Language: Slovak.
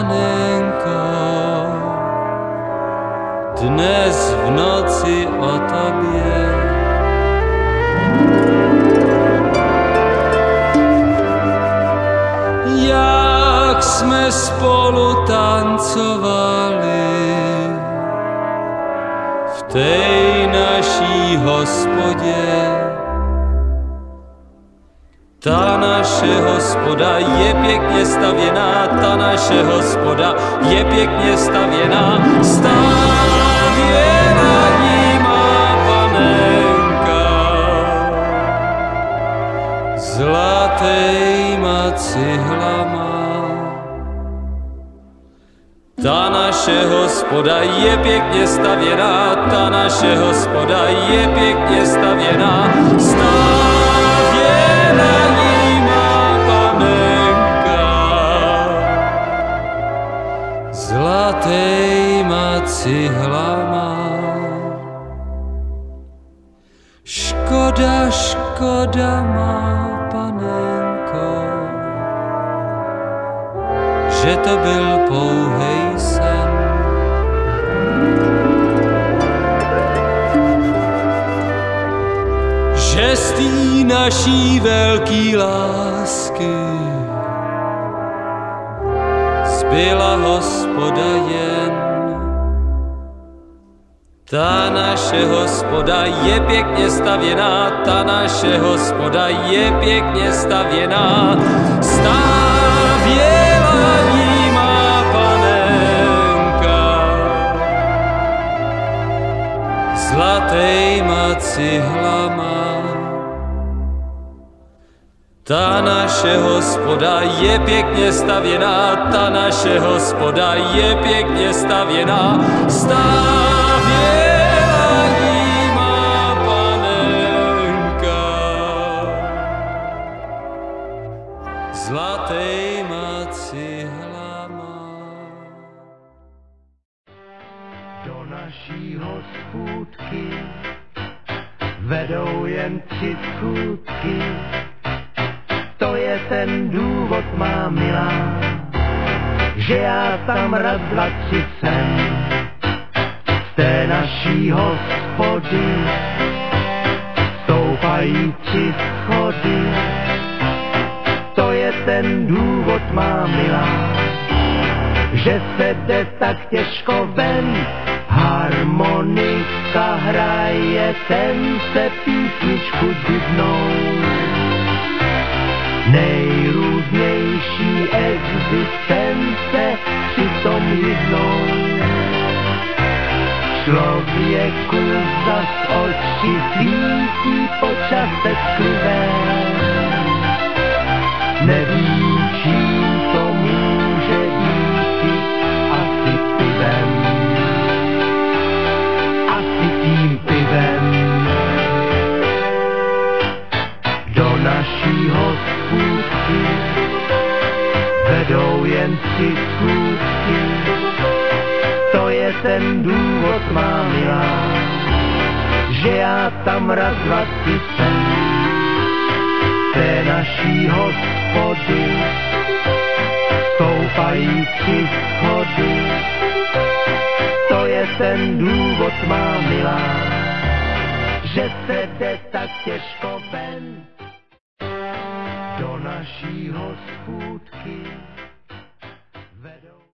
panenko, dnes v noci o tobě. Jak jsme spolu tancovali v tej naší hospodě. Ta naše hospoda je pěkně stavěná, ta naše hospoda je pěkně stavěná, stavěná ní má panenka zlatejma cihlama. Ta naše hospoda je pěkně stavěná, ta naše hospoda je pěkně stavěná, stavěná ní má panenka zlatejma cihlama. Škoda, škoda má panenko, že to byl pouhej sen. Že z tý naší velký lásky zbyla hospoda jen. Ta naše hospoda je pěkně stavěná, ta naše hospoda je pěkně stavěná, stavěla ní má panenka zlatejma cihlama. Ta naše hospoda je pěkně stavěná, ta naše hospoda je pěkně stavěná, stavěla ní má panenka zlatejma cihlama. Do naší hospůdky vedou jen 3 schůdky. To je ten důvod, má milá, že já tam raz, 2, 3 jsem. Z té naší hospody stoupají 3 schody. To je ten důvod, má milá, že se jde tak těžko ven. Harmonika hraje, sem se písničku divnou. Nejrůznější existence přitom jednou. Člověku zas oči svítí po čase sklivé. Nevím, čím to může být, asi pivem. Asi tím pivem. Do naší hospůdky vedou jen 3 schůdky. To je ten důvod, má milá, že já tam raz, 2, 3 jsem. Z té naší hospody stoupají 3 schody. To je ten důvod, má milá, že se jde tak těžko ven. Do naší hospůdky